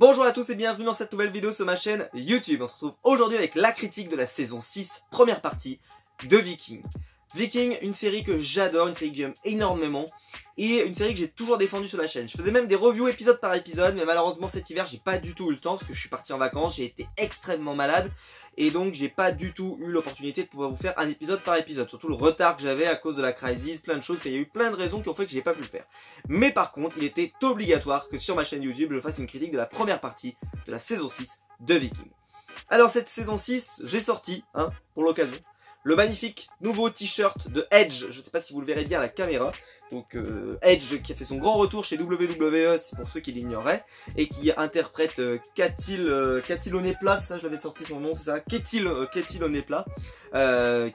Bonjour à tous et bienvenue dans cette nouvelle vidéo sur ma chaîne YouTube. On se retrouve aujourd'hui avec la critique de la saison 6, première partie de Vikings. Vikings, une série que j'adore, une série que j'aime énormément et une série que j'ai toujours défendue sur la chaîne. Je faisais même des reviews épisode par épisode, mais malheureusement cet hiver j'ai pas du tout eu le temps parce que je suis parti en vacances, j'ai été extrêmement malade et donc j'ai pas du tout eu l'opportunité de pouvoir vous faire un épisode par épisode. Surtout le retard que j'avais à cause de la crisis, plein de choses, il y a eu plein de raisons qui ont fait que j'ai pas pu le faire. Mais par contre, il était obligatoire que sur ma chaîne YouTube je fasse une critique de la première partie de la saison 6 de Vikings. Alors cette saison 6, j'ai sorti, pour l'occasion, le magnifique nouveau t-shirt de Edge, je sais pas si vous le verrez bien à la caméra, donc Edge qui a fait son grand retour chez WWE, c'est pour ceux qui l'ignoraient, et qui interprète Katil Onepla, c'est ça, je l'avais sorti son nom, c'est ça, Ketil Onepla,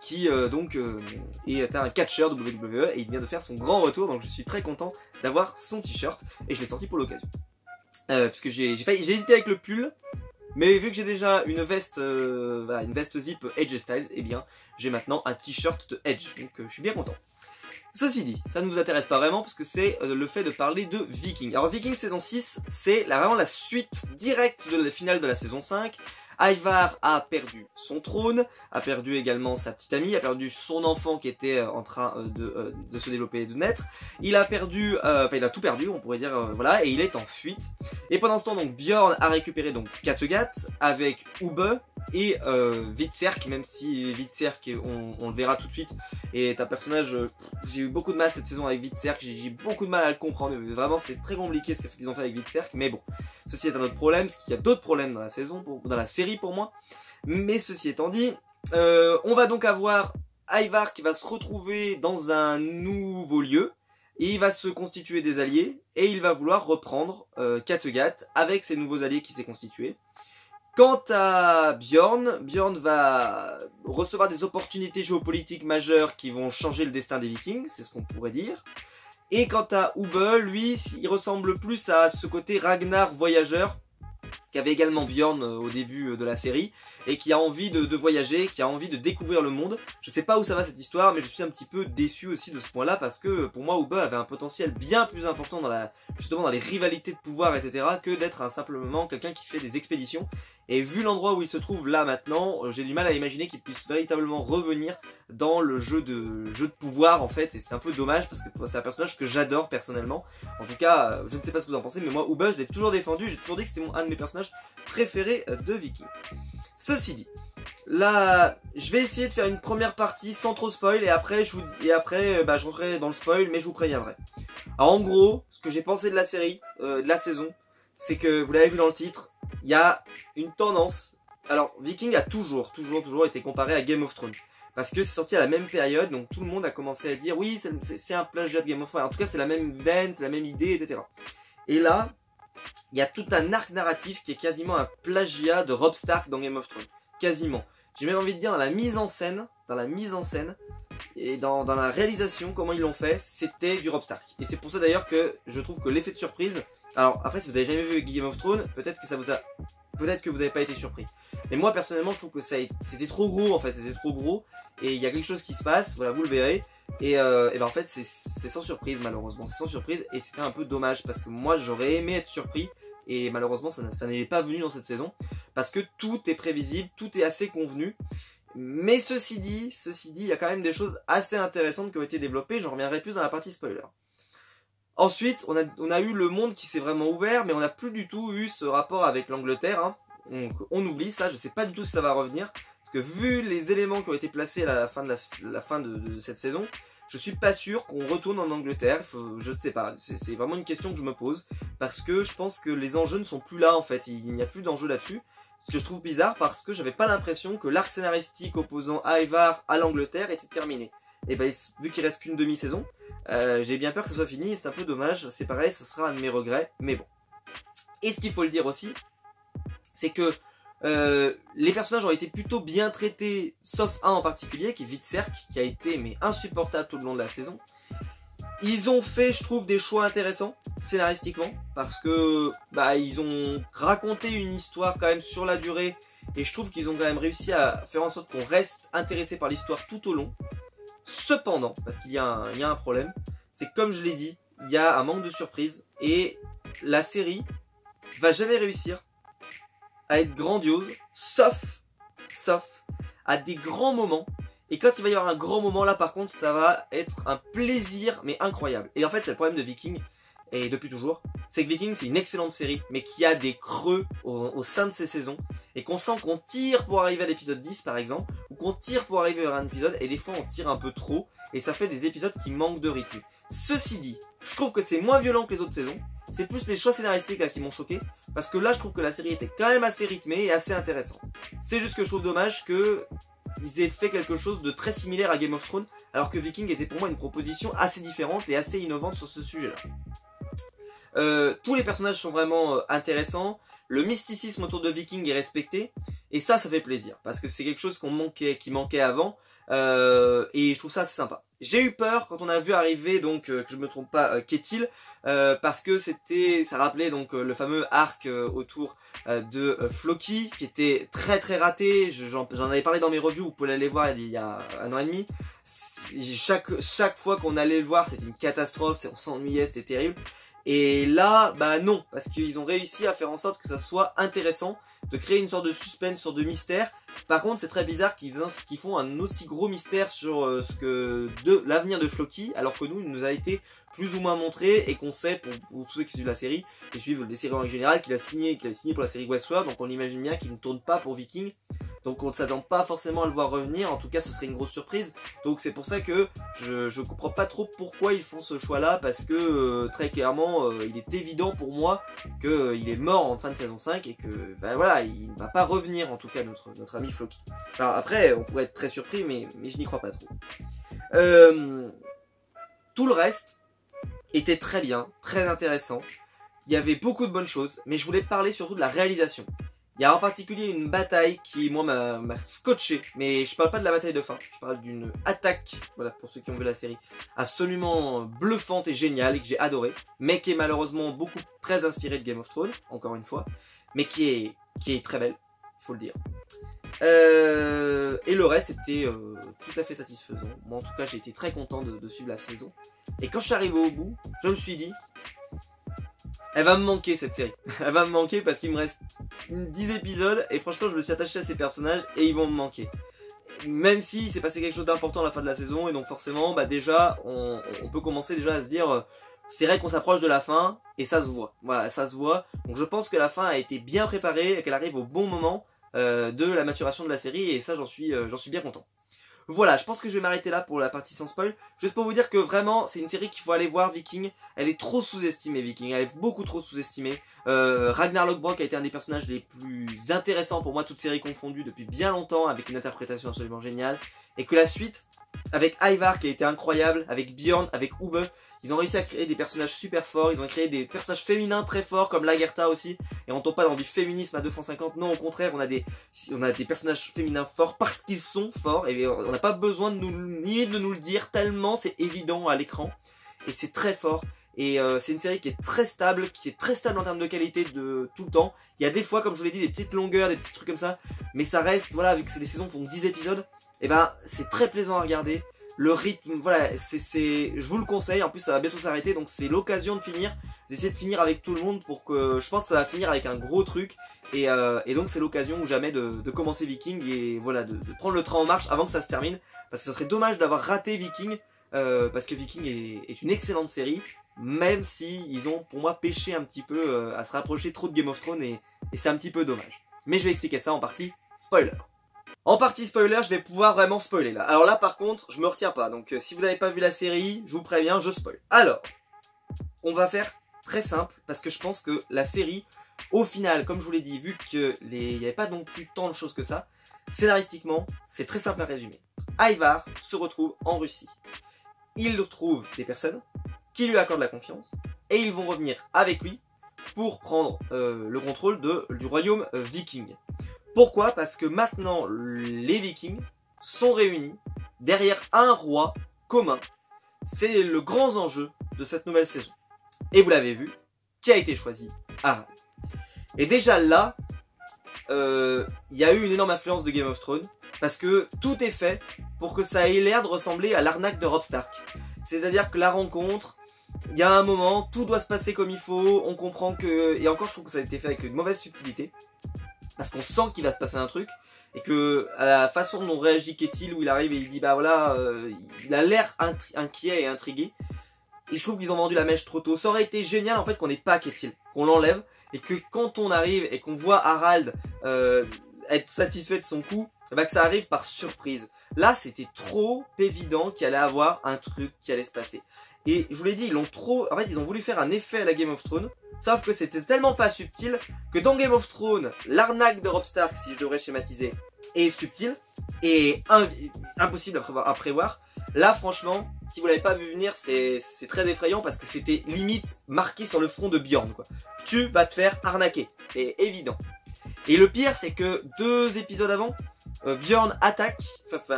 qui est un catcheur WWE, et il vient de faire son grand retour, donc je suis très content d'avoir son t-shirt, et je l'ai sorti pour l'occasion. Puisque j'ai hésité avec le pull, mais vu que j'ai déjà une veste zip Edge Styles, eh bien j'ai maintenant un t-shirt de Edge, donc je suis bien content. Ceci dit, ça ne vous intéresse pas vraiment parce que c'est le fait de parler de Vikings. Alors Vikings saison 6, c'est vraiment la suite directe de la finale de la saison 5. Ivar a perdu son trône, a perdu également sa petite amie, a perdu son enfant qui était en train de se développer et de naître. Il a perdu, il a tout perdu, on pourrait dire, voilà, et il est en fuite. Et pendant ce temps, donc Bjorn a récupéré donc Kattegat avec Ubbe et Hvitserk, même si Hvitserk, on le verra tout de suite, est un personnage, j'ai eu beaucoup de mal cette saison avec Hvitserk, j'ai beaucoup de mal à le comprendre, vraiment c'est très compliqué ce qu'ils ont fait avec Hvitserk, mais bon, ceci est un autre problème, parce qu'il y a d'autres problèmes dans la saison, dans la série pour moi, mais ceci étant dit, on va donc avoir Ivar qui va se retrouver dans un nouveau lieu, et il va se constituer des alliés, et il va vouloir reprendre Kattegat avec ses nouveaux alliés qui s'est constitués. Quant à Bjorn va recevoir des opportunités géopolitiques majeures qui vont changer le destin des Vikings, c'est ce qu'on pourrait dire. Et quant à Ubbe, lui, il ressemble plus à ce côté Ragnar voyageur, qu'avait également Bjorn au début de la série, et qui a envie de voyager, qui a envie de découvrir le monde. Je sais pas où ça va cette histoire, mais je suis un petit peu déçu aussi de ce point-là, parce que pour moi Ubbe avait un potentiel bien plus important justement dans les rivalités de pouvoir, etc., que d'être simplement quelqu'un qui fait des expéditions. Et vu l'endroit où il se trouve là maintenant, j'ai du mal à imaginer qu'il puisse véritablement revenir dans le jeu de pouvoir en fait, et c'est un peu dommage parce que c'est un personnage que j'adore personnellement. En tout cas, je ne sais pas ce que vous en pensez, mais moi Ubbe je l'ai toujours défendu, j'ai toujours dit que c'était un de mes personnages préférés de Vikings. Ceci dit, là, je vais essayer de faire une première partie sans trop spoil et après je rentrerai dans le spoil, mais je vous préviendrai. Alors en gros, ce que j'ai pensé de la série, de la saison, c'est que vous l'avez vu dans le titre, il y a une tendance. Alors Vikings a toujours été comparé à Game of Thrones. Parce que c'est sorti à la même période, donc tout le monde a commencé à dire oui, c'est un plagiat de Game of Thrones. En tout cas, c'est la même veine, c'est la même idée, etc. Et là, il y a tout un arc narratif qui est quasiment un plagiat de Robb Stark dans Game of Thrones. Quasiment. J'ai même envie de dire dans la mise en scène et dans la réalisation, comment ils l'ont fait, c'était du Robb Stark. Et c'est pour ça d'ailleurs que je trouve que l'effet de surprise. Alors après, si vous n'avez jamais vu Game of Thrones, peut-être que vous n'avez pas été surpris. Mais moi personnellement, je trouve que c'était trop gros en fait, c'était trop gros. Et il y a quelque chose qui se passe, voilà, vous le verrez. Et ben en fait, c'est sans surprise malheureusement, c'est sans surprise. Et c'était un peu dommage parce que moi j'aurais aimé être surpris. Et malheureusement, ça n'est pas venu dans cette saison. Parce que tout est prévisible, tout est assez convenu. Mais ceci dit, il y a quand même des choses assez intéressantes qui ont été développées. J'en reviendrai plus dans la partie spoiler. Ensuite, on a eu le monde qui s'est vraiment ouvert, mais on n'a plus du tout eu ce rapport avec l'Angleterre. Donc on oublie ça, je sais pas du tout si ça va revenir. Parce que vu les éléments qui ont été placés à la fin de cette saison, je suis pas sûr qu'on retourne en Angleterre. Je ne sais pas, c'est vraiment une question que je me pose. Parce que je pense que les enjeux ne sont plus là en fait, il n'y a plus d'enjeux là-dessus. Ce que je trouve bizarre parce que j'avais pas l'impression que l'arc scénaristique opposant Ivar à l'Angleterre était terminé. Et ben vu qu'il reste qu'une demi-saison, j'ai bien peur que ce soit fini et c'est un peu dommage, c'est pareil, ce sera un de mes regrets, mais bon. Et ce qu'il faut le dire aussi, c'est que les personnages ont été plutôt bien traités, sauf un en particulier, qui est Hvitserk, qui a été insupportable tout le long de la saison. Ils ont fait, je trouve, des choix intéressants, scénaristiquement, parce que ils ont raconté une histoire quand même sur la durée, et je trouve qu'ils ont quand même réussi à faire en sorte qu'on reste intéressé par l'histoire tout au long. Cependant, parce qu'il y a un problème, c'est que comme je l'ai dit, il y a un manque de surprise, et la série va jamais réussir à être grandiose, sauf à des grands moments. Et quand il va y avoir un grand moment, là par contre, ça va être un plaisir, mais incroyable. Et en fait, c'est le problème de Viking, et depuis toujours, c'est que Viking, c'est une excellente série, mais qui a des creux au sein de ses saisons, et qu'on sent qu'on tire pour arriver à l'épisode 10 par exemple, ou qu'on tire pour arriver à un épisode, et des fois on tire un peu trop, et ça fait des épisodes qui manquent de rythme. Ceci dit, je trouve que c'est moins violent que les autres saisons, c'est plus les choix scénaristiques là qui m'ont choqué, parce que là je trouve que la série était quand même assez rythmée et assez intéressante. C'est juste que je trouve dommage que ils aient fait quelque chose de très similaire à Game of Thrones, alors que Viking était pour moi une proposition assez différente et assez innovante sur ce sujet-là. Tous les personnages sont vraiment intéressants, le mysticisme autour de Viking est respecté, et ça fait plaisir, parce que c'est quelque chose qui manquait avant, et je trouve ça assez sympa. J'ai eu peur quand on a vu arriver, donc, que je me trompe pas, Ketil, parce que ça rappelait donc le fameux arc autour de Floki, qui était très raté. J'en avais parlé dans mes reviews, vous pouvez aller voir il y a 1 an et demi. Chaque fois qu'on allait le voir, c'était une catastrophe, on s'ennuyait, c'était terrible. Et là, bah non, parce qu'ils ont réussi à faire en sorte que ça soit intéressant, de créer une sorte de suspense, une sorte de mystère. Par contre, c'est très bizarre qu'ils font un aussi gros mystère sur l'avenir de Floki, alors que nous, il nous a été plus ou moins montré, et qu'on sait, pour tous ceux qui suivent la série, qui suivent les séries en général, qu'il a signé pour la série Westworld, donc on imagine bien qu'il ne tourne pas pour Viking. Donc on ne s'attend pas forcément à le voir revenir, en tout cas ce serait une grosse surprise. Donc c'est pour ça que je comprends pas trop pourquoi ils font ce choix là, parce que très clairement il est évident pour moi qu'il est mort en fin de saison 5 et que ben voilà, il ne va pas revenir, en tout cas notre ami Floki. Enfin après on pourrait être très surpris, mais je n'y crois pas trop. Tout le reste était très bien, très intéressant. Il y avait beaucoup de bonnes choses, mais je voulais parler surtout de la réalisation. Il y a en particulier une bataille qui, moi, m'a scotché. Mais je parle pas de la bataille de fin. Je parle d'une attaque, voilà, pour ceux qui ont vu la série, absolument bluffante et géniale, et que j'ai adoré. Mais qui est malheureusement très inspirée de Game of Thrones, encore une fois. Mais qui est très belle, il faut le dire. Et le reste était tout à fait satisfaisant. Moi, en tout cas, j'ai été très content de suivre la saison. Et quand je suis arrivé au bout, je me suis dit... Elle va me manquer cette série, elle va me manquer parce qu'il me reste 10 épisodes et franchement je me suis attaché à ces personnages et ils vont me manquer. Même si s'est passé quelque chose d'important à la fin de la saison et donc forcément bah déjà on peut commencer déjà à se dire c'est vrai qu'on s'approche de la fin et ça se voit. Voilà, ça se voit. Donc je pense que la fin a été bien préparée et qu'elle arrive au bon moment de la maturation de la série et ça j'en suis bien content. Voilà, je pense que je vais m'arrêter là pour la partie sans spoil. Juste pour vous dire que vraiment, c'est une série qu'il faut aller voir, Viking. Elle est trop sous-estimée, Viking. Elle est beaucoup trop sous-estimée. Ragnar Lothbrok a été un des personnages les plus intéressants pour moi, toutes séries confondues, depuis bien longtemps, avec une interprétation absolument géniale. Et que la suite, avec Ivar qui a été incroyable, avec Bjorn, avec Ubbe, ils ont réussi à créer des personnages super forts, ils ont créé des personnages féminins très forts comme Lagertha aussi, et on tombe pas dans du féminisme à 250, non au contraire on a des personnages féminins forts parce qu'ils sont forts, et on n'a pas besoin de nous le dire tellement c'est évident à l'écran, et c'est très fort. Et c'est une série qui est très stable en termes de qualité de tout le temps. Il y a des fois, comme je vous l'ai dit, des petites longueurs, des petits trucs comme ça, mais ça reste, voilà, vu que c'est des saisons qui font 10 épisodes, et ben c'est très plaisant à regarder. Le rythme, voilà, je vous le conseille, en plus ça va bientôt s'arrêter, donc c'est l'occasion de finir, d'essayer de finir avec tout le monde pour que, je pense que ça va finir avec un gros truc, et donc c'est l'occasion ou jamais de commencer Viking, et voilà, de prendre le train en marche avant que ça se termine, parce que ça serait dommage d'avoir raté Viking, parce que Viking est une excellente série, même si ils ont pour moi péché un petit peu à se rapprocher trop de Game of Thrones, et c'est un petit peu dommage. Mais je vais expliquer ça en partie spoiler. En partie spoiler, je vais pouvoir vraiment spoiler là. Alors là par contre, je me retiens pas. Donc si vous n'avez pas vu la série, je vous préviens, je spoil. Alors, on va faire très simple parce que je pense que la série, au final, comme je vous l'ai dit, vu qu'il n'y avait pas non plus tant de choses que ça, scénaristiquement, c'est très simple à résumer. Ivar se retrouve en Russie. Il retrouve des personnes qui lui accordent la confiance et ils vont revenir avec lui pour prendre le contrôle du royaume viking. Pourquoi? Parce que maintenant, les Vikings sont réunis derrière un roi commun. C'est le grand enjeu de cette nouvelle saison. Et vous l'avez vu, qui a été choisi? Harald. Et déjà là, il y a eu une énorme influence de Game of Thrones, parce que tout est fait pour que ça ait l'air de ressembler à l'arnaque de Robb Stark. C'est-à-dire que la rencontre, il y a un moment, tout doit se passer comme il faut, on comprend que... Et encore je trouve que ça a été fait avec une mauvaise subtilité, parce qu'on sent qu'il va se passer un truc, et que à la façon dont réagit Ketil, où il arrive et il dit bah voilà, il a l'air inquiet et intrigué, et je trouve qu'ils ont vendu la mèche trop tôt. Ça aurait été génial en fait qu'on n'ait pas Ketil, qu'on l'enlève, et que quand on arrive et qu'on voit Harald être satisfait de son coup, bah que ça arrive par surprise. Là c'était trop évident qu'il allait avoir un truc qui allait se passer. Et je vous l'ai dit, ils ont voulu faire un effet à la Game of Thrones, sauf que c'était tellement pas subtil que dans Game of Thrones, l'arnaque de Robb Stark, si je devrais schématiser, est subtile et impossible à prévoir. Là franchement, si vous l'avez pas vu venir, c'est très effrayant parce que c'était limite marqué sur le front de Bjorn, quoi. Tu vas te faire arnaquer, c'est évident. Et le pire c'est que 2 épisodes avant, Bjorn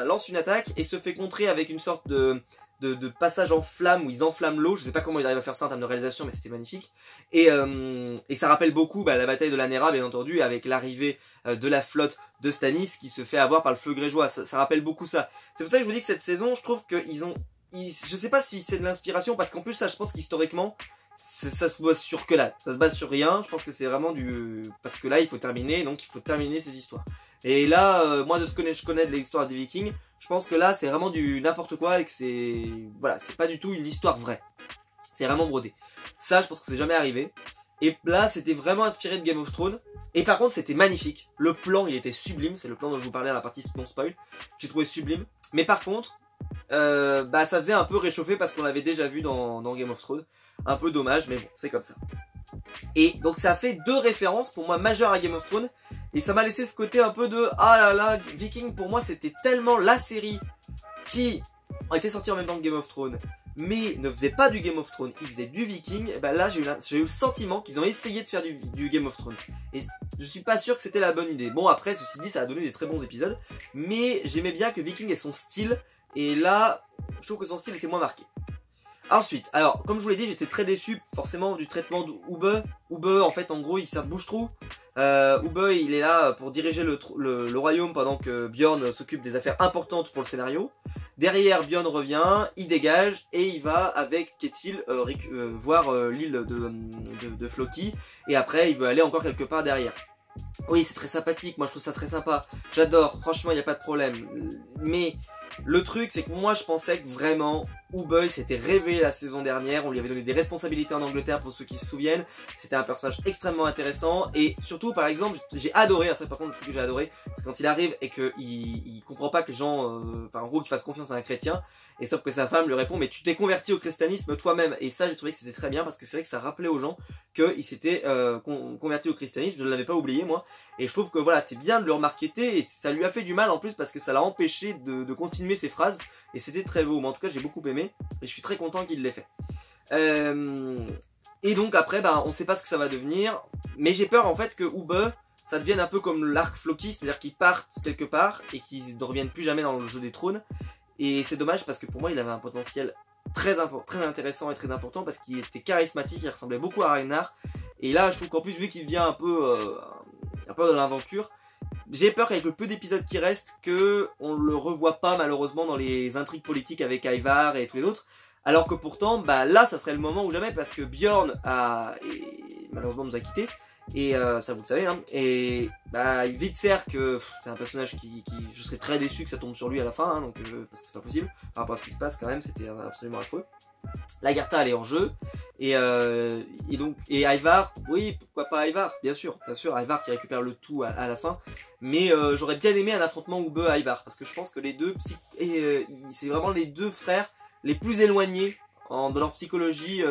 lance une attaque et se fait contrer avec une sorte de passage en flamme où ils enflamment l'eau. Je sais pas comment ils arrivent à faire ça en termes de réalisation, mais c'était magnifique. Et ça rappelle beaucoup la bataille de la Nera, bien entendu, avec l'arrivée de la flotte de Stannis qui se fait avoir par le feu grégeois. Ça rappelle beaucoup ça. C'est pour ça que je vous dis que cette saison, je trouve qu'ils ont... je sais pas si c'est de l'inspiration, parce qu'en plus, ça, je pense qu'historiquement, ça se base sur que là. Ça se base sur rien. Je pense que c'est vraiment parce que là, il faut terminer, donc il faut terminer ces histoires. Et là, moi, de ce que je connais de l'histoire des Vikings, je pense que là, c'est vraiment du n'importe quoi et que c'est... Voilà, c'est pas du tout une histoire vraie. C'est vraiment brodé. Ça, je pense que c'est jamais arrivé. Et là, c'était vraiment inspiré de Game of Thrones. Et par contre, c'était magnifique. Le plan, il était sublime. C'est le plan dont je vous parlais à la partie non spoil. J'ai trouvé sublime. Mais par contre, ça faisait un peu réchauffer parce qu'on l'avait déjà vu dans Game of Thrones. Un peu dommage, mais bon, c'est comme ça. Et donc ça fait 2 références pour moi majeures à Game of Thrones. Et ça m'a laissé ce côté un peu de ah là là, Viking pour moi c'était tellement la série qui était sortie en même temps que Game of Thrones, mais ne faisait pas du Game of Thrones, ils faisaient du Viking. Et ben là j'ai eu le sentiment qu'ils ont essayé de faire du Game of Thrones. Et je suis pas sûr que c'était la bonne idée. Bon après ceci dit ça a donné des très bons épisodes, mais j'aimais bien que Viking ait son style. Et là je trouve que son style était moins marqué. Ensuite, alors, comme je vous l'ai dit, j'étais très déçu forcément du traitement d'Ubbe. Ubbe, en fait, en gros, il sert de bouche-trou. Ubbe, il est là pour diriger le royaume pendant que Bjorn s'occupe des affaires importantes pour le scénario. Derrière, Bjorn revient, il dégage et il va avec Ketil voir l'île de Floki. Et après, il veut aller encore quelque part derrière. Oui, c'est très sympathique, moi je trouve ça très sympa. J'adore, franchement, il n'y a pas de problème. Mais le truc, c'est que moi je pensais que vraiment, Ubbe s'était révélé la saison dernière. On lui avait donné des responsabilités en Angleterre pour ceux qui se souviennent. C'était un personnage extrêmement intéressant. Et surtout, par exemple, j'ai adoré, ça par contre, le truc que j'ai adoré, c'est quand il arrive et qu'il comprend pas que les gens, en gros, qu'il fasse confiance à un chrétien. Et sauf que sa femme lui répond, mais tu t'es converti au christianisme toi-même. Et ça, j'ai trouvé que c'était très bien parce que c'est vrai que ça rappelait aux gens qu'il s'était converti au christianisme. Je ne l'avais pas oublié, moi. Et je trouve que voilà, c'est bien de le remarqueter. Et ça lui a fait du mal en plus parce que ça l'a empêché de continuer ses phrases. Et c'était très beau. Mais en tout cas, j'ai beaucoup aimé. Et je suis très content qu'il l'ait fait. Et donc après, on sait pas ce que ça va devenir. Mais j'ai peur en fait que Ubbe, ça devienne un peu comme l'arc Floki. C'est-à-dire qu'il parte quelque part et qu'il ne revienne plus jamais dans le jeu des trônes. Et c'est dommage parce que pour moi il avait un potentiel très intéressant et très important parce qu'il était charismatique, il ressemblait beaucoup à Ragnar. Et là je trouve qu'en plus vu qu'il devient un peu de l'aventure, j'ai peur qu'avec le peu d'épisodes qui restent, qu'on le revoie pas malheureusement dans les intrigues politiques avec Ivar et tous les autres. Alors que pourtant là ça serait le moment ou jamais parce que Bjorn malheureusement nous a quittés. Et ça vous le savez, hein. Et Vitser, que c'est un personnage qui je serais très déçu que ça tombe sur lui à la fin, hein, donc parce que c'est pas possible par rapport à ce qui se passe quand même, c'était absolument affreux. Lagertha elle est en jeu et Ivar, oui pourquoi pas Ivar, bien sûr Ivar qui récupère le tout à la fin, mais j'aurais bien aimé un affrontement Ubbe Ivar parce que je pense que les deux c'est vraiment les deux frères les plus éloignés. Dans leur psychologie,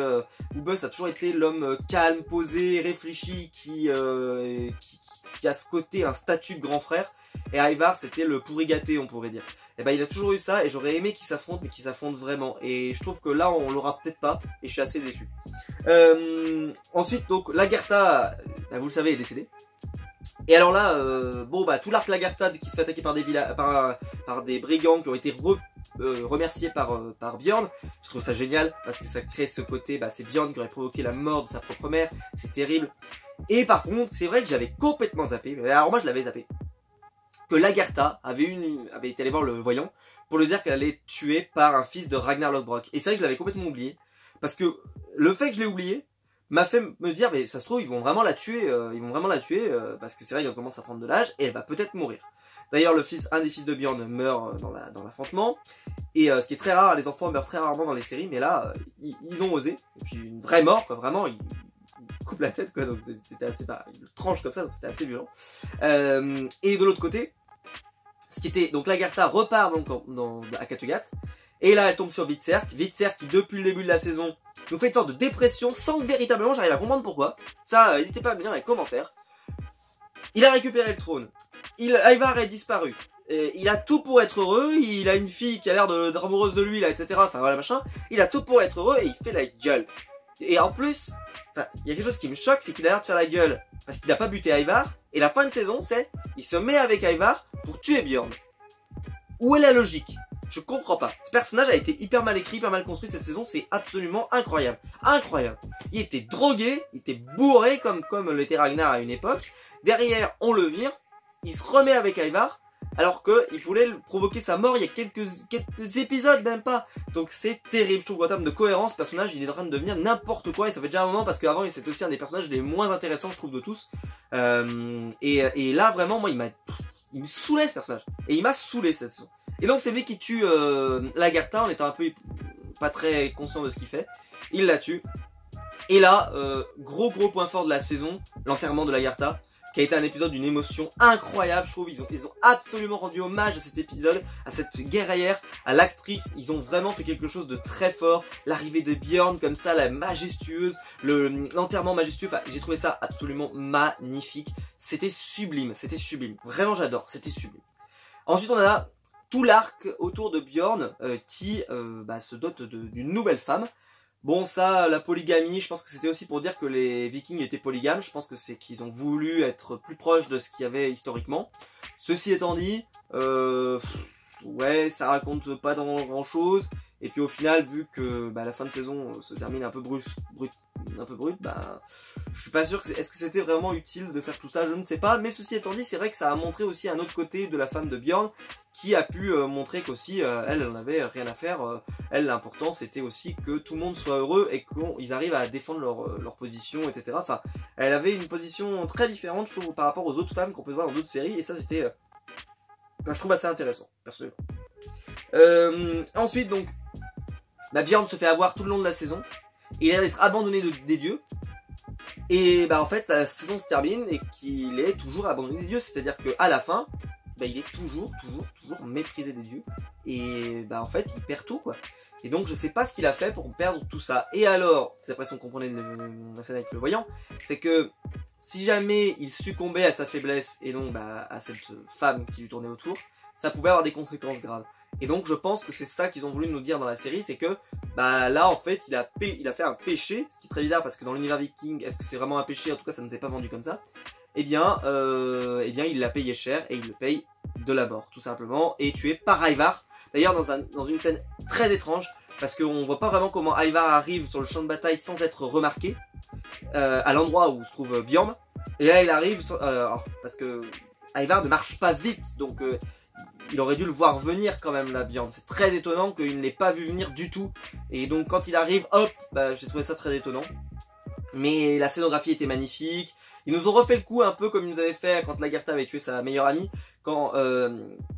Ubbe ça a toujours été l'homme calme, posé, réfléchi, qui a ce côté, un statut de grand frère. Et Ivar c'était le pourri gâté, on pourrait dire. Et il a toujours eu ça et j'aurais aimé qu'ils s'affrontent, mais qu'ils s'affrontent vraiment. Et je trouve que là on l'aura peut-être pas et je suis assez déçu. Ensuite donc Lagertha, vous le savez, est décédée. Et alors là, tout l'arc Lagertha qui se fait attaquer par des brigands qui ont été remerciés par Bjorn, je trouve ça génial parce que ça crée ce côté, c'est Bjorn qui aurait provoqué la mort de sa propre mère, c'est terrible. Et par contre, c'est vrai que j'avais complètement zappé, mais alors moi je l'avais zappé, que Lagertha avait été allé voir le voyant pour lui dire qu'elle allait être tuée par un fils de Ragnar Lothbrok. Et c'est vrai que je l'avais complètement oublié. parce que le fait que je l'ai oublié m'a fait me dire, mais ça se trouve, ils vont vraiment la tuer, parce que c'est vrai qu'elle commence à prendre de l'âge, et elle va peut-être mourir. D'ailleurs, un des fils de Bjorn meurt dans l'affrontement, et ce qui est très rare, les enfants meurent très rarement dans les séries, mais là, ils ont osé, et puis une vraie mort, quoi, vraiment, ils coupent la tête, quoi, donc c'était assez, ils le tranchent comme ça, donc c'était assez violent. Et de l'autre côté, donc Lagertha repart donc à Kattegat, et là elle tombe sur Hvitserk qui depuis le début de la saison nous fait une sorte de dépression sans que véritablement j'arrive à comprendre pourquoi. Ça, n'hésitez pas à me dire dans les commentaires. Il a récupéré le trône, Ivar est disparu, et il a tout pour être heureux, il a une fille qui a l'air d'être amoureuse de lui là, etc. Enfin voilà machin, il a tout pour être heureux et il fait la gueule. Et en plus, il y a quelque chose qui me choque, c'est qu'il a l'air de faire la gueule parce qu'il n'a pas buté Ivar, et la fin de saison c'est, il se met avec Ivar pour tuer Bjorn. Où est la logique? Je comprends pas. Ce personnage a été hyper mal écrit, hyper mal construit cette saison, c'est absolument incroyable. Incroyable. Il était drogué, il était bourré comme l'était Ragnar à une époque. Derrière, on le vire, il se remet avec Ivar, alors qu'il voulait provoquer sa mort il y a quelques épisodes, même pas. Donc c'est terrible, je trouve qu'en termes de cohérence, ce personnage il est en train de devenir n'importe quoi, et ça fait déjà un moment parce qu'avant c'était aussi un des personnages les moins intéressants je trouve de tous. Et là vraiment moi il me saoulait ce personnage, et il m'a saoulé cette saison. Et donc c'est lui qui tue Lagertha en étant un peu pas très conscient de ce qu'il fait. Il la tue. Et là, gros point fort de la saison, l'enterrement de Lagertha, qui a été un épisode d'une émotion incroyable, je trouve. Ils ont absolument rendu hommage à cet épisode, à cette guerrière, à l'actrice. Ils ont vraiment fait quelque chose de très fort. L'arrivée de Bjorn comme ça, la majestueuse, l'enterrement majestueux. Enfin, j'ai trouvé ça absolument magnifique. C'était sublime. Vraiment, j'adore. C'était sublime. Ensuite, on a tout l'arc autour de Bjorn qui se dote d'une nouvelle femme. Bon, ça, la polygamie, je pense que c'était aussi pour dire que les Vikings étaient polygames. Je pense que c'est qu'ils ont voulu être plus proches de ce qu'il y avait historiquement. Ceci étant dit, ouais, ça raconte pas grand chose. Et puis au final, vu que la fin de saison se termine un peu brute, je suis pas sûr que est-ce que c'était vraiment utile de faire tout ça, je ne sais pas. Mais ceci étant dit, c'est vrai que ça a montré aussi un autre côté de la femme de Bjorn, qui a pu montrer qu'aussi elle en avait rien à faire. Elle, l'important c'était aussi que tout le monde soit heureux et qu'ils arrivent à défendre leur position, etc. Enfin, elle avait une position très différente, je trouve, par rapport aux autres femmes qu'on peut voir dans d'autres séries, et ça c'était, je trouve assez intéressant, personnellement. Ensuite donc, Bjorn se fait avoir tout le long de la saison. Il a l'air d'être abandonné des dieux. Et en fait la saison se termine et qu'il est toujours abandonné des dieux. C'est-à-dire qu'à la fin, il est toujours méprisé des dieux. Et en fait il perd tout quoi. Et donc je sais pas ce qu'il a fait pour perdre tout ça. Et alors, c'est après qu'on comprenait la scène avec le voyant, c'est que si jamais il succombait à sa faiblesse et donc à cette femme qui lui tournait autour, ça pouvait avoir des conséquences graves. Et donc je pense que c'est ça qu'ils ont voulu nous dire dans la série, c'est que là en fait il a fait un péché, ce qui est très bizarre parce que dans l'univers viking, est-ce que c'est vraiment un péché? En tout cas ça ne s'est pas vendu comme ça. Eh bien il l'a payé cher, et il le paye de la mort tout simplement, et tué par Ivar. D'ailleurs dans une scène très étrange, parce qu'on voit pas vraiment comment Ivar arrive sur le champ de bataille sans être remarqué, à l'endroit où se trouve Bjorn. Et là il arrive, parce que Ivar ne marche pas vite, donc il aurait dû le voir venir quand même la Bjorn. C'est très étonnant qu'il ne l'ait pas vu venir du tout. Et donc quand il arrive, hop, j'ai trouvé ça très étonnant. Mais la scénographie était magnifique. Ils nous ont refait le coup un peu comme ils nous avaient fait quand Lagertha avait tué sa meilleure amie. Quand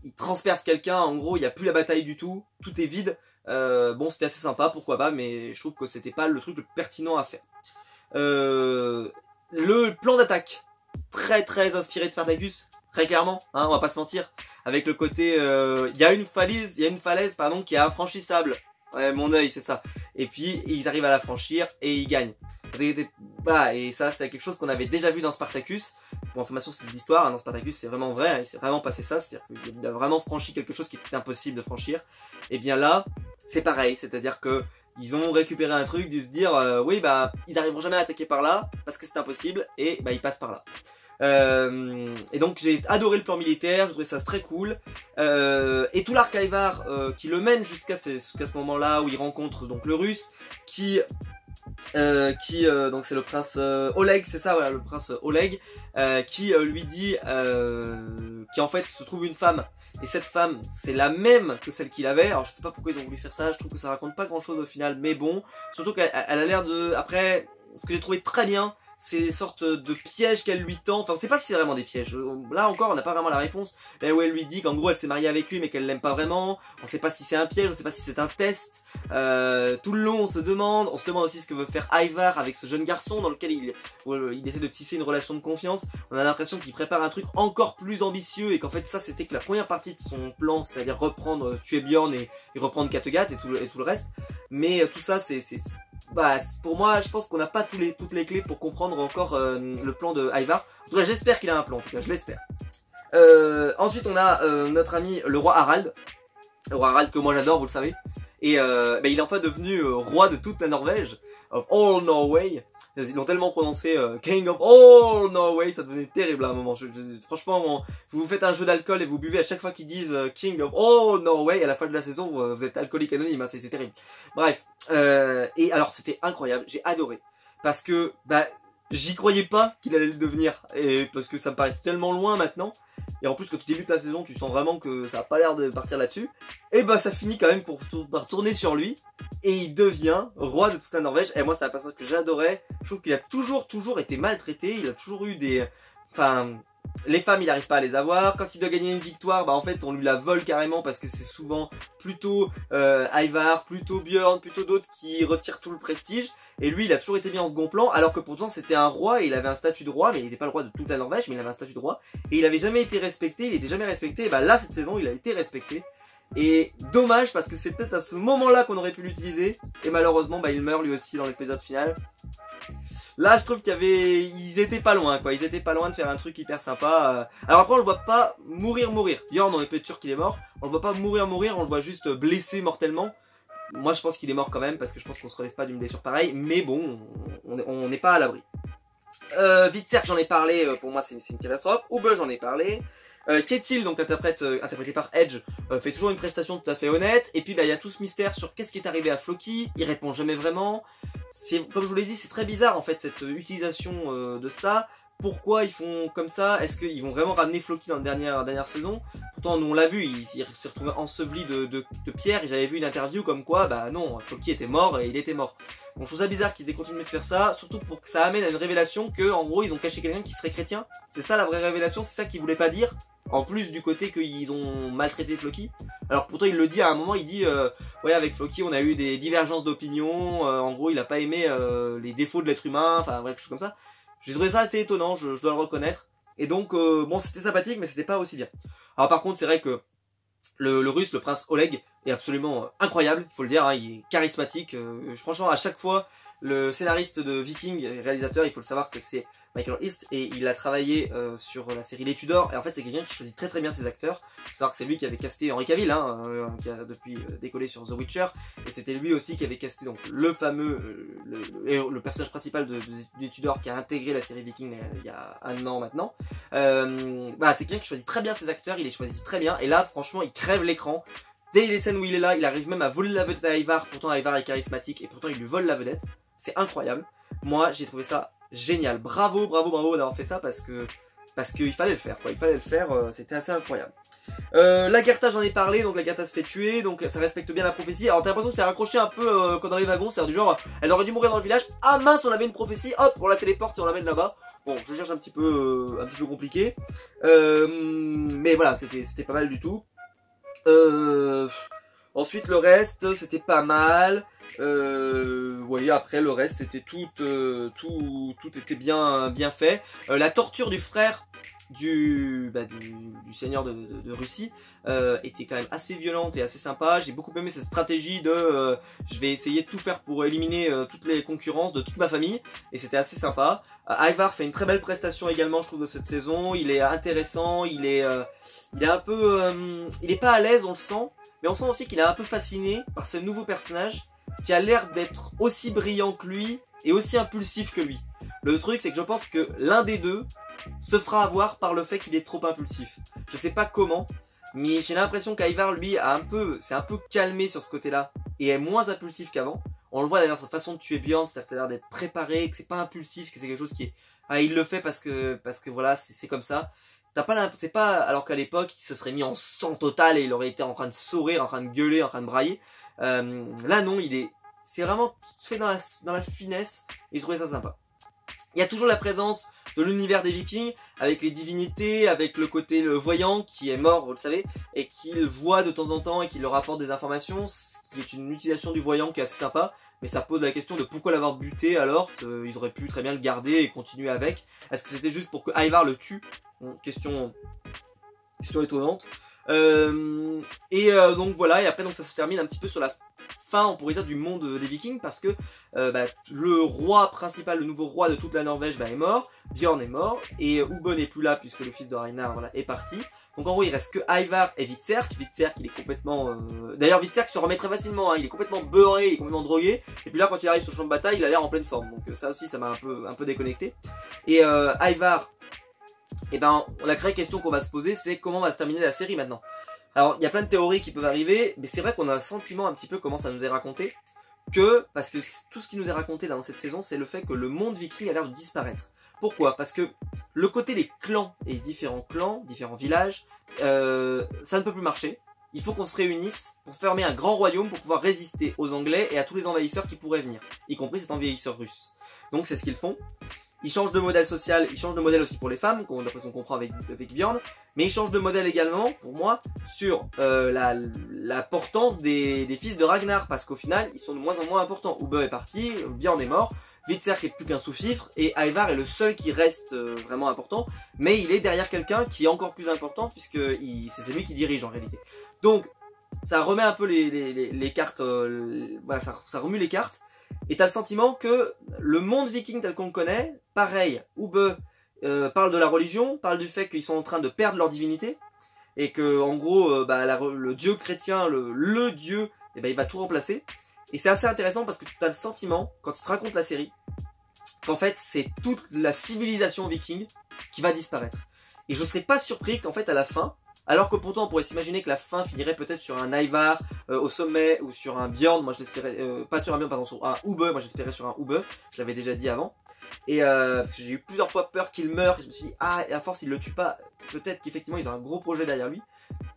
il transperce quelqu'un, en gros il n'y a plus la bataille du tout. Tout est vide. Bon, c'était assez sympa, pourquoi pas, mais je trouve que c'était pas le truc le plus pertinent à faire. Le plan d'attaque, très inspiré de Spartacus. Très clairement, on va pas se mentir, avec le côté, il y a une falaise qui est infranchissable. Ouais, mon œil, c'est ça. Et puis ils arrivent à la franchir et ils gagnent. Et ça, c'est quelque chose qu'on avait déjà vu dans Spartacus. Pour information, c'est de l'histoire. Dans Spartacus, c'est vraiment vrai. Il s'est vraiment passé ça, c'est-à-dire qu'il a vraiment franchi quelque chose qui était impossible de franchir. Et bien là, c'est pareil, c'est-à-dire que ils ont récupéré un truc de se dire, oui, ils n'arriveront jamais à attaquer par là parce que c'est impossible, et ils passent par là. Et donc j'ai adoré le plan militaire, je trouvais ça très cool, et tout l'arc Ivar qui le mène jusqu'à ce moment-là où il rencontre donc le Russe, qui donc c'est le prince Oleg, c'est ça, voilà, le prince Oleg, qui lui dit qu'en fait se trouve une femme, et cette femme c'est la même que celle qu'il avait. Alors je sais pas pourquoi ils ont voulu faire ça, je trouve que ça raconte pas grand chose au final, mais bon, surtout qu'elle a l'air de, après, ce que j'ai trouvé très bien, ces sortes de pièges qu'elle lui tend. Enfin, on sait pas si c'est vraiment des pièges. Là encore, on n'a pas vraiment la réponse. Mais où elle lui dit qu'en gros, elle s'est mariée avec lui, mais qu'elle l'aime pas vraiment. On sait pas si c'est un piège, on sait pas si c'est un test. Tout le long, on se demande aussi ce que veut faire Ivar avec ce jeune garçon dans lequel il essaie de tisser une relation de confiance. On a l'impression qu'il prépare un truc encore plus ambitieux et qu'en fait, ça, c'était que la première partie de son plan, c'est-à-dire reprendre, tuer Bjorn et reprendre Kattegat et tout le reste. Mais tout ça, bah, pour moi, je pense qu'on n'a pas toutes les clés pour comprendre encore le plan de Ivar. En tout cas, j'espère qu'il a un plan, en tout cas, je l'espère. Ensuite, on a notre ami le roi Harald. Le roi Harald que moi j'adore, vous le savez. Et bah, il est enfin devenu roi de toute la Norvège. Of all Norway. Ils l'ont tellement prononcé King of all Norway, ça devenait terrible à un moment. Franchement, vous faites un jeu d'alcool et vous buvez à chaque fois qu'ils disent King of all Norway, à la fin de la saison, vous êtes alcoolique anonyme, hein, c'est terrible. Bref, et alors c'était incroyable, j'ai adoré. Parce que bah, j'y croyais pas qu'il allait le devenir, et parce que ça me paraît tellement loin maintenant. Et en plus, quand tu débutes la saison, tu sens vraiment que ça a pas l'air de partir là-dessus. Et bah, ça finit quand même par tourner sur lui. Et il devient roi de toute la Norvège. Et moi, c'est un personnage que j'adorais. Je trouve qu'il a toujours été maltraité. Il a toujours eu des... Enfin... Les femmes, il n'arrive pas à les avoir. Quand il doit gagner une victoire, bah en fait, on lui la vole carrément parce que c'est souvent plutôt Ivar, plutôt Bjorn, plutôt d'autres qui retirent tout le prestige. Et lui, il a toujours été mis en second plan, alors que pourtant c'était un roi et il avait un statut de roi, mais il n'était pas le roi de toute la Norvège, mais il avait un statut de roi. Et il avait jamais été respecté, il était jamais respecté. Et bah là, cette saison, il a été respecté. Et dommage parce que c'est peut-être à ce moment-là qu'on aurait pu l'utiliser. Et malheureusement, bah il meurt lui aussi dans l'épisode final. Là, je trouve ils étaient pas loin, quoi. Ils étaient pas loin de faire un truc hyper sympa. Alors après, on le voit pas mourir. Bjorn, on est peut-être sûr qu'il est mort. On le voit pas mourir, on le voit juste blessé mortellement. Moi, je pense qu'il est mort quand même, parce que je pense qu'on se relève pas d'une blessure pareille. Mais bon, on n'est pas à l'abri. Hvitserk, j'en ai parlé. Pour moi, c'est une catastrophe. Ubbe, j'en ai parlé. Ketil, donc interprété par Edge, fait toujours une prestation tout à fait honnête. Et puis bah il y a tout ce mystère sur qu'est-ce qui est arrivé à Floki. Il répond jamais vraiment. Comme je vous l'ai dit, c'est très bizarre en fait cette utilisation de ça. Pourquoi ils font comme ça? Est-ce qu'ils vont vraiment ramener Floki dans la dernière saison? Pourtant nous on l'a vu, il s'est retrouvé enseveli de pierre. Et j'avais vu une interview comme quoi bah non, Floki était mort et il était mort. Bon, je trouve ça bizarre qu'ils aient continué de faire ça, surtout pour que ça amène à une révélation que en gros ils ont caché quelqu'un qui serait chrétien. C'est ça la vraie révélation, c'est ça qu'ils voulaient pas dire. En plus du côté qu'ils ont maltraité Floki. Alors pourtant il le dit à un moment, il dit ouais avec Floki on a eu des divergences d'opinion, en gros il a pas aimé les défauts de l'être humain, enfin quelque chose comme ça. J'ai trouvé ça assez étonnant, je dois le reconnaître. Et donc bon c'était sympathique mais c'était pas aussi bien. Alors par contre c'est vrai que le russe, le prince Oleg, est absolument incroyable, il faut le dire, hein, il est charismatique. Franchement à chaque fois, le scénariste de Viking, réalisateur, il faut le savoir que c'est Michael East et il a travaillé sur la série Les Tudors et en fait c'est quelqu'un qui choisit très bien ses acteurs. Il faut savoir que c'est lui qui avait casté Henry Cavill, hein, qui a depuis décollé sur The Witcher, et c'était lui aussi qui avait casté donc le fameux le personnage principal des Tudors qui a intégré la série Viking il y a un an maintenant. Bah, c'est quelqu'un qui choisit très bien ses acteurs, il les choisit très bien et là franchement il crève l'écran. Dès les scènes où il est là, il arrive même à voler la vedette à Ivar, pourtant Ivar est charismatique et pourtant il lui vole la vedette. C'est incroyable. Moi j'ai trouvé ça génial. Bravo d'avoir fait ça parce qu'il fallait le faire, quoi. Il fallait le faire, c'était assez incroyable. Lagertha, j'en ai parlé, donc Lagertha se fait tuer, donc ça respecte bien la prophétie. Alors t'as l'impression que c'est raccroché un peu comme dans les wagons, c'est du genre, elle aurait dû mourir dans le village. Ah mince, on avait une prophétie, hop, on la téléporte et on l'amène là-bas. Bon, je cherche un petit peu compliqué, mais voilà, c'était pas mal du tout. Ensuite le reste c'était pas mal. Vous voyez après le reste c'était tout était bien fait. La torture du frère du seigneur de Russie était quand même assez violente et assez sympa. J'ai beaucoup aimé cette stratégie de je vais essayer de tout faire pour éliminer toutes les concurrences de toute ma famille et c'était assez sympa. Ivar fait une très belle prestation également je trouve de cette saison. Il est intéressant, il est un peu il est pas à l'aise, on le sent, mais on sent aussi qu'il est un peu fasciné par ce nouveau personnage qui a l'air d'être aussi brillant que lui et aussi impulsif que lui. Le truc c'est que je pense que l'un des deux se fera avoir par le fait qu'il est trop impulsif. Je sais pas comment, mais j'ai l'impression qu'Ivar lui s'est un peu calmé sur ce côté-là et est moins impulsif qu'avant. On le voit d'ailleurs sa façon de tuer Bjorn, c'est-à-dire que ça a l'air d'être préparé, que c'est pas impulsif, que c'est quelque chose qui est... Ah, il le fait parce que voilà, c'est comme ça. C'est pas, alors qu'à l'époque, il se serait mis en sang total et il aurait été en train de sourire, en train de gueuler, en train de brailler. Là non, c'est vraiment fait dans la finesse et je trouvais ça sympa. Il y a toujours la présence de l'univers des Vikings, avec les divinités, avec le côté le voyant qui est mort, vous le savez, et qu'il voit de temps en temps et qui leur apporte des informations, ce qui est une utilisation du voyant qui est assez sympa, mais ça pose la question de pourquoi l'avoir buté alors qu'ils auraient pu très bien le garder et continuer avec. Est-ce que c'était juste pour que Ivar le tue? Question étonnante. Donc voilà, et après donc ça se termine un petit peu sur la fin, on pourrait dire, du monde des Vikings, parce que le roi principal, le nouveau roi de toute la Norvège est mort, Bjorn est mort, et Ubbe n'est plus là puisque le fils de Ragnar est parti. Donc en gros il reste que Ivar et Hvitserk. Hvitserk il est complètement... D'ailleurs Hvitserk se remet très facilement, hein. Il est complètement beurré, il est complètement drogué, et puis là quand il arrive sur le champ de bataille il a l'air en pleine forme, donc ça aussi ça m'a un peu déconnecté. Et Ivar, et ben la vraie question qu'on va se poser c'est comment va se terminer la série maintenant. Alors il y a plein de théories qui peuvent arriver, mais c'est vrai qu'on a un sentiment un petit peu comment ça nous est raconté, parce que tout ce qui nous est raconté là dans cette saison c'est le fait que le monde viking a l'air de disparaître. Pourquoi? Parce que le côté des clans et différents villages, ça ne peut plus marcher. Il faut qu'on se réunisse pour former un grand royaume pour pouvoir résister aux Anglais et à tous les envahisseurs qui pourraient venir, y compris cet envahisseur russe. Donc c'est ce qu'ils font. Ils changent de modèle social, ils changent de modèle aussi pour les femmes, d'après ce qu'on comprend avec Bjorn, mais ils changent de modèle également, pour moi, sur l'importance des fils de Ragnar, parce qu'au final, ils sont de moins en moins importants. Ubbe est parti, Bjorn est mort, Hvitserk est plus qu'un sous-fifre, et Ivar est le seul qui reste vraiment important, mais il est derrière quelqu'un qui est encore plus important, puisque c'est lui qui dirige en réalité. Donc, ça remet un peu les cartes, voilà, ça remue les cartes, et t'as le sentiment que le monde viking tel qu'on le connaît, pareil, Ubbe parle de la religion, parle du fait qu'ils sont en train de perdre leur divinité, et que en gros, le dieu chrétien, le dieu, il va tout remplacer. Et c'est assez intéressant parce que tu as le sentiment, quand il te raconte la série, qu'en fait c'est toute la civilisation viking qui va disparaître. Et je serais pas surpris qu'en fait à la fin, alors que pourtant on pourrait s'imaginer que la fin finirait peut-être sur un Ivar au sommet ou sur un Bjorn, moi je l'espérais, pas sur un Bjorn, pardon, sur un Ubbe, moi j'espérais sur un Ubbe, je l'avais déjà dit avant. Et parce que j'ai eu plusieurs fois peur qu'il meure, et je me suis dit, ah, et à force il le tue pas, peut-être qu'effectivement ils ont un gros projet derrière lui.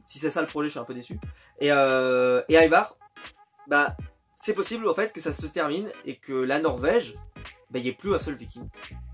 Si c'est ça le projet, je suis un peu déçu. Et Ivar, c'est possible en fait que ça se termine et que la Norvège, il n'y ait plus un seul viking.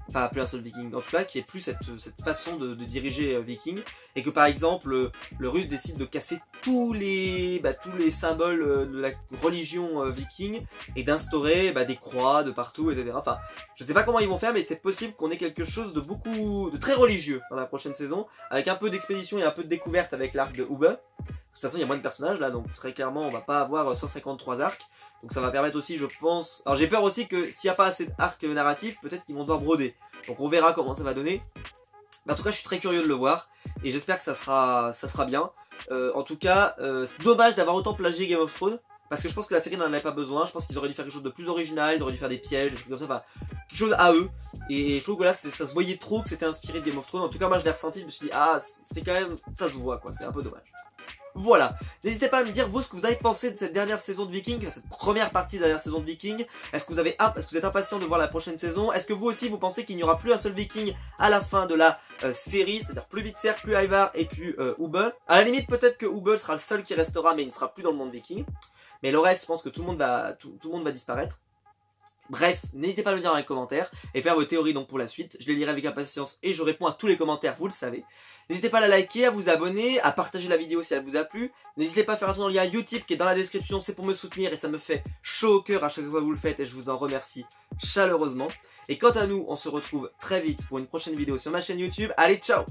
Enfin, plus un seul viking. En tout cas, qu'il n'y ait plus cette façon de diriger viking. Et que par exemple, le russe décide de casser tous les symboles de la religion viking et d'instaurer des croix de partout, etc. Enfin, je sais pas comment ils vont faire, mais c'est possible qu'on ait quelque chose de très religieux dans la prochaine saison, avec un peu d'expédition et un peu de découverte avec l'arc de Ubbe. De toute façon, il y a moins de personnages là, donc très clairement, on va pas avoir 153 arcs. Donc ça va permettre aussi, je pense... Alors j'ai peur aussi que s'il n'y a pas assez d'arcs narratifs, peut-être qu'ils vont devoir broder. Donc on verra comment ça va donner. Mais en tout cas, je suis très curieux de le voir. Et j'espère que ça sera bien. En tout cas, dommage d'avoir autant plagié Game of Thrones. Parce que je pense que la série n'en avait pas besoin. Je pense qu'ils auraient dû faire quelque chose de plus original. Ils auraient dû faire des pièges, des trucs comme ça. Enfin, quelque chose à eux. Et je trouve que là, ça se voyait trop que c'était inspiré de Game of Thrones. En tout cas, moi je l'ai ressenti. Je me suis dit, ah, c'est quand même... Ça se voit quoi, c'est un peu dommage. Voilà, n'hésitez pas à me dire vous ce que vous avez pensé de cette dernière saison de Viking, cette première partie de la dernière saison de Viking. Est-ce que vous êtes impatient de voir la prochaine saison? Est-ce que vous aussi vous pensez qu'il n'y aura plus un seul Viking à la fin de la série, c'est-à-dire plus Hvitserk, plus Ivar et plus Ubbe? À la limite peut-être que Ubbe sera le seul qui restera, mais il ne sera plus dans le monde Viking. Mais le reste, je pense que tout le monde va disparaître. Bref, n'hésitez pas à me le dire dans les commentaires et faire vos théories donc pour la suite. Je les lirai avec impatience et je réponds à tous les commentaires, vous le savez. N'hésitez pas à la liker, à vous abonner, à partager la vidéo si elle vous a plu. N'hésitez pas à faire attention au lien YouTube qui est dans la description, c'est pour me soutenir et ça me fait chaud au cœur à chaque fois que vous le faites et je vous en remercie chaleureusement. Et quant à nous, on se retrouve très vite pour une prochaine vidéo sur ma chaîne YouTube. Allez, ciao!